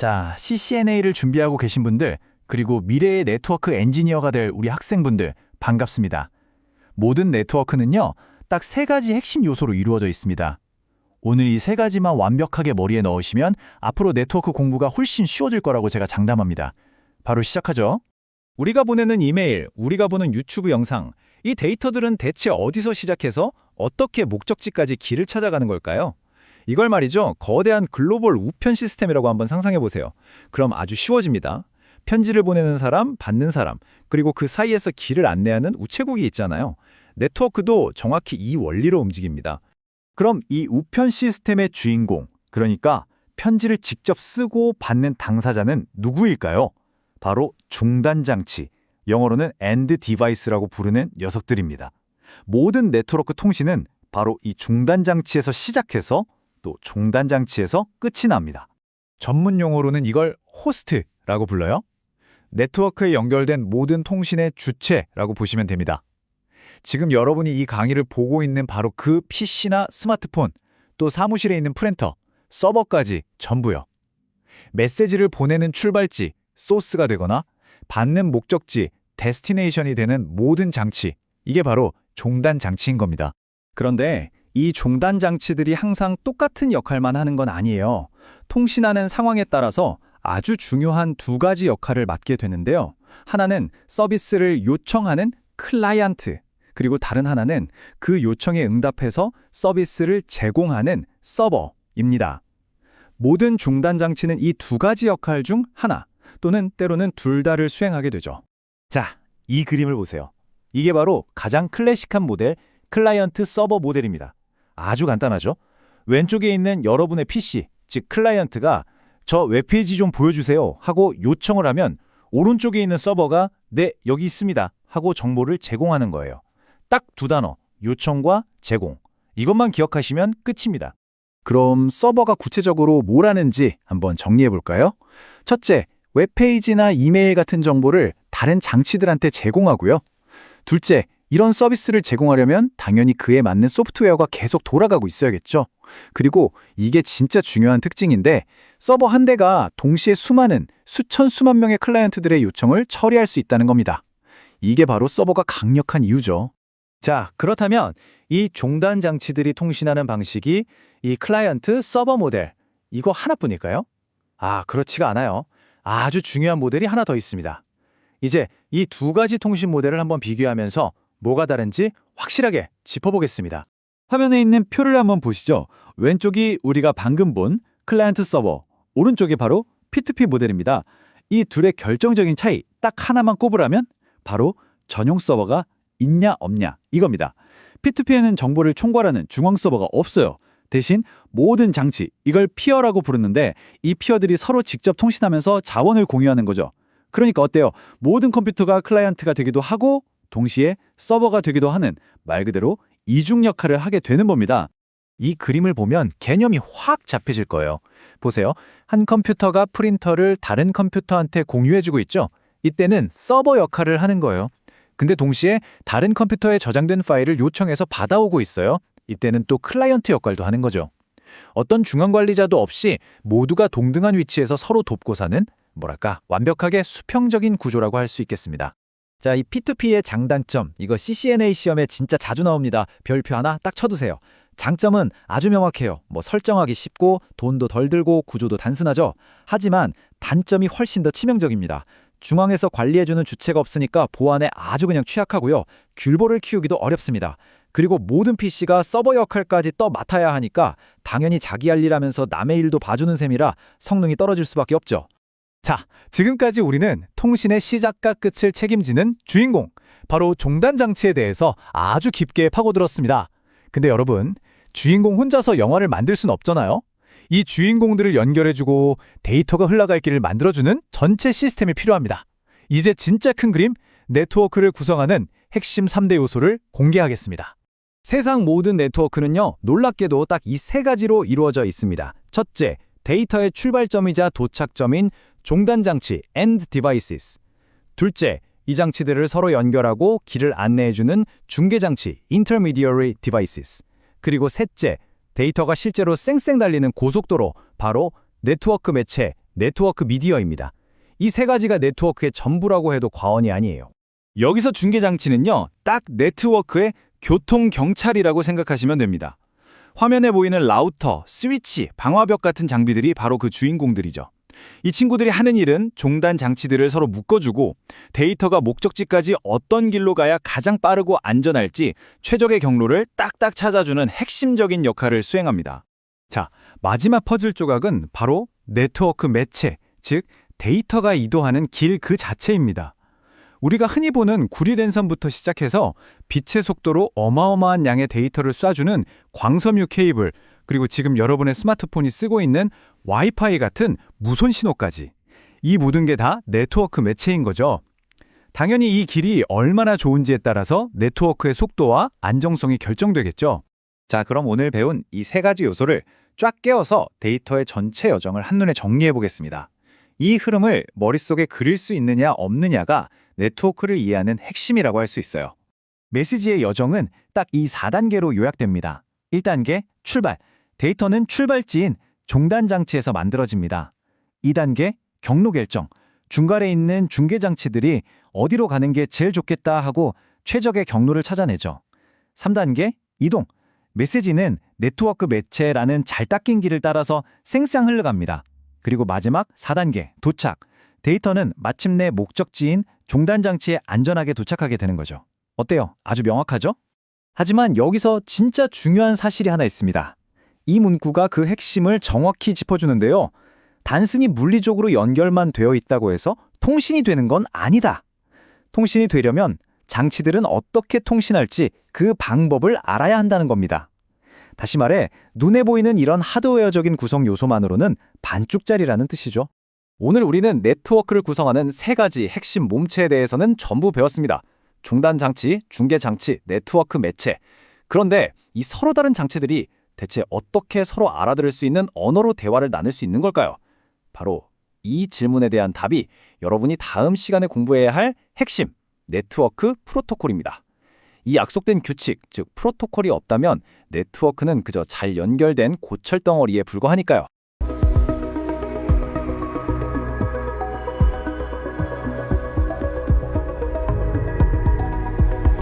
자, CCNA를 준비하고 계신 분들, 그리고 미래의 네트워크 엔지니어가 될 우리 학생분들 반갑습니다. 모든 네트워크는요, 딱 세 가지 핵심 요소로 이루어져 있습니다. 오늘 이 세 가지만 완벽하게 머리에 넣으시면 앞으로 네트워크 공부가 훨씬 쉬워질 거라고 제가 장담합니다. 바로 시작하죠. 우리가 보내는 이메일, 우리가 보는 유튜브 영상, 이 데이터들은 대체 어디서 시작해서 어떻게 목적지까지 길을 찾아가는 걸까요? 이걸 말이죠, 거대한 글로벌 우편 시스템이라고 한번 상상해 보세요. 그럼 아주 쉬워집니다. 편지를 보내는 사람, 받는 사람, 그리고 그 사이에서 길을 안내하는 우체국이 있잖아요. 네트워크도 정확히 이 원리로 움직입니다. 그럼 이 우편 시스템의 주인공, 그러니까 편지를 직접 쓰고 받는 당사자는 누구일까요? 바로 중단장치, 영어로는 end device라고 부르는 녀석들입니다. 모든 네트워크 통신은 바로 이 중단장치에서 시작해서 또 중단장치에서 끝이 납니다. 전문 용어로는 이걸 호스트라고 불러요. 네트워크에 연결된 모든 통신의 주체라고 보시면 됩니다. 지금 여러분이 이 강의를 보고 있는 바로 그 PC나 스마트폰, 또 사무실에 있는 프린터, 서버까지 전부요. 메시지를 보내는 출발지, 소스가 되거나 받는 목적지, 데스티네이션이 되는 모든 장치, 이게 바로 종단 장치인 겁니다. 그런데 이 종단 장치들이 항상 똑같은 역할만 하는 건 아니에요. 통신하는 상황에 따라서 아주 중요한 두 가지 역할을 맡게 되는데요. 하나는 서비스를 요청하는 클라이언트, 그리고 다른 하나는 그 요청에 응답해서 서비스를 제공하는 서버입니다. 모든 중단 장치는 이 두 가지 역할 중 하나, 또는 때로는 둘 다를 수행하게 되죠. 자, 이 그림을 보세요. 이게 바로 가장 클래식한 모델, 클라이언트 서버 모델입니다. 아주 간단하죠? 왼쪽에 있는 여러분의 PC, 즉 클라이언트가 저 웹페이지 좀 보여주세요 하고 요청을 하면 오른쪽에 있는 서버가 네, 여기 있습니다 하고 정보를 제공하는 거예요. 딱 두 단어, 요청과 제공. 이것만 기억하시면 끝입니다. 그럼 서버가 구체적으로 뭘 하는지 한번 정리해 볼까요? 첫째, 웹페이지나 이메일 같은 정보를 다른 장치들한테 제공하고요. 둘째, 이런 서비스를 제공하려면 당연히 그에 맞는 소프트웨어가 계속 돌아가고 있어야겠죠. 그리고 이게 진짜 중요한 특징인데 서버 한 대가 동시에 수많은 수천 수만 명의 클라이언트들의 요청을 처리할 수 있다는 겁니다. 이게 바로 서버가 강력한 이유죠. 자, 그렇다면 이 종단 장치들이 통신하는 방식이 이 클라이언트 서버 모델, 이거 하나뿐일까요? 그렇지가 않아요. 아주 중요한 모델이 하나 더 있습니다. 이제 이 두 가지 통신 모델을 한번 비교하면서 뭐가 다른지 확실하게 짚어보겠습니다. 화면에 있는 표를 한번 보시죠. 왼쪽이 우리가 방금 본 클라이언트 서버, 오른쪽이 바로 P2P 모델입니다. 이 둘의 결정적인 차이 딱 하나만 꼽으라면 바로 전용 서버가 있냐 없냐 이겁니다. P2P에는 정보를 총괄하는 중앙 서버가 없어요. 대신 모든 장치, 이걸 피어라고 부르는데 이 피어들이 서로 직접 통신하면서 자원을 공유하는 거죠. 그러니까 어때요? 모든 컴퓨터가 클라이언트가 되기도 하고 동시에 서버가 되기도 하는 말 그대로 이중 역할을 하게 되는 겁니다. 이 그림을 보면 개념이 확 잡혀질 거예요. 보세요. 한 컴퓨터가 프린터를 다른 컴퓨터한테 공유해주고 있죠. 이때는 서버 역할을 하는 거예요. 근데 동시에 다른 컴퓨터에 저장된 파일을 요청해서 받아오고 있어요. 이때는 또 클라이언트 역할도 하는 거죠. 어떤 중앙 관리자도 없이 모두가 동등한 위치에서 서로 돕고 사는 완벽하게 수평적인 구조라고 할 수 있겠습니다. 자, 이 P2P의 장단점, 이거 CCNA 시험에 진짜 자주 나옵니다. 별표 하나 딱 쳐두세요. 장점은 아주 명확해요. 설정하기 쉽고 돈도 덜 들고 구조도 단순하죠. 하지만 단점이 훨씬 더 치명적입니다. 중앙에서 관리해주는 주체가 없으니까 보안에 아주 그냥 취약하고요. 귤보를 키우기도 어렵습니다. 그리고 모든 PC가 서버 역할까지 맡아야 하니까 당연히 자기 할 일 하면서 남의 일도 봐주는 셈이라 성능이 떨어질 수밖에 없죠. 자, 지금까지 우리는 통신의 시작과 끝을 책임지는 주인공, 바로 종단 장치에 대해서 아주 깊게 파고들었습니다. 근데 여러분, 주인공 혼자서 영화를 만들 순 없잖아요. 이 주인공들을 연결해주고 데이터가 흘러갈 길을 만들어주는 전체 시스템이 필요합니다. 이제 진짜 큰 그림, 네트워크를 구성하는 핵심 3대 요소를 공개하겠습니다. 세상 모든 네트워크는요, 놀랍게도 딱 이 세 가지로 이루어져 있습니다. 첫째, 데이터의 출발점이자 도착점인 종단장치, end devices. 둘째, 이 장치들을 서로 연결하고 길을 안내해주는 중개장치, intermediary devices. 그리고 셋째, 데이터가 실제로 쌩쌩 달리는 고속도로, 바로 네트워크 매체, 네트워크 미디어입니다. 이 세 가지가 네트워크의 전부라고 해도 과언이 아니에요. 여기서 중계장치는요, 딱 네트워크의 교통경찰이라고 생각하시면 됩니다. 화면에 보이는 라우터, 스위치, 방화벽 같은 장비들이 바로 그 주인공들이죠. 이 친구들이 하는 일은 종단 장치들을 서로 묶어주고 데이터가 목적지까지 어떤 길로 가야 가장 빠르고 안전할지 최적의 경로를 딱딱 찾아주는 핵심적인 역할을 수행합니다. 자, 마지막 퍼즐 조각은 바로 네트워크 매체, 즉 데이터가 이동하는 길 그 자체입니다. 우리가 흔히 보는 구리랜선부터 시작해서 빛의 속도로 어마어마한 양의 데이터를 쏴주는 광섬유 케이블, 그리고 지금 여러분의 스마트폰이 쓰고 있는 와이파이 같은 무선 신호까지. 이 모든 게 다 네트워크 매체인 거죠. 당연히 이 길이 얼마나 좋은지에 따라서 네트워크의 속도와 안정성이 결정되겠죠. 자, 그럼 오늘 배운 이 세 가지 요소를 쫙 깨워서 데이터의 전체 여정을 한눈에 정리해 보겠습니다. 이 흐름을 머릿속에 그릴 수 있느냐 없느냐가 네트워크를 이해하는 핵심이라고 할 수 있어요. 메시지의 여정은 딱 이 4단계로 요약됩니다. 1단계, 출발. 데이터는 출발지인 종단 장치에서 만들어집니다. 2단계, 경로 결정. 중간에 있는 중계 장치들이 어디로 가는 게 제일 좋겠다 하고 최적의 경로를 찾아내죠. 3단계, 이동. 메시지는 네트워크 매체라는 잘 닦인 길을 따라서 쌩쌩 흘러갑니다. 그리고 마지막 4단계, 도착. 데이터는 마침내 목적지인 종단 장치에 안전하게 도착하게 되는 거죠. 어때요? 아주 명확하죠? 하지만 여기서 진짜 중요한 사실이 하나 있습니다. 이 문구가 그 핵심을 정확히 짚어주는데요. 단순히 물리적으로 연결만 되어 있다고 해서 통신이 되는 건 아니다. 통신이 되려면 장치들은 어떻게 통신할지 그 방법을 알아야 한다는 겁니다. 다시 말해, 눈에 보이는 이런 하드웨어적인 구성 요소만으로는 반쪽짜리라는 뜻이죠. 오늘 우리는 네트워크를 구성하는 세 가지 핵심 몸체에 대해서는 전부 배웠습니다. 종단 장치, 중계 장치, 네트워크 매체. 그런데 이 서로 다른 장치들이 대체 어떻게 서로 알아들을 수 있는 언어로 대화를 나눌 수 있는 걸까요? 바로 이 질문에 대한 답이 여러분이 다음 시간에 공부해야 할 핵심, 네트워크 프로토콜입니다. 이 약속된 규칙, 즉 프로토콜이 없다면 네트워크는 그저 잘 연결된 고철 덩어리에 불과하니까요.